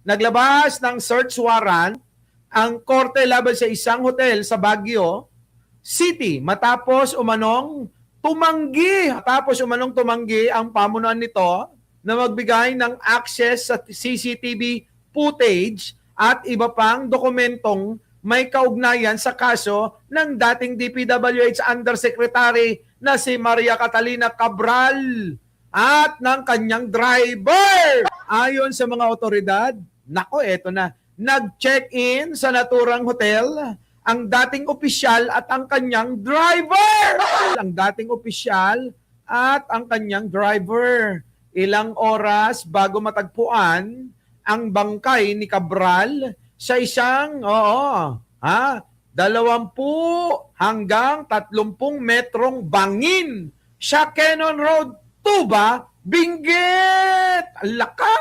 naglabas ng search warrant ang korte laban sa isang hotel sa Baguio City matapos umanong tumanggi ang pamunuan nito na magbigay ng access sa CCTV footage at iba pang dokumentong may kaugnayan sa kaso ng dating DPWH Undersecretary na si Maria Catalina Cabral at ng kanyang driver. Ayon sa mga otoridad, nako eto na, nag-check-in sa naturang hotel ang dating opisyal at ang kanyang driver. Ang dating opisyal at ang kanyang driver. Ilang oras bago matagpuan ang bangkay ni Cabral sa isang, 20 hanggang 30 metrong bangin sa Quezon Road, Tuba, Benguet. Alaka!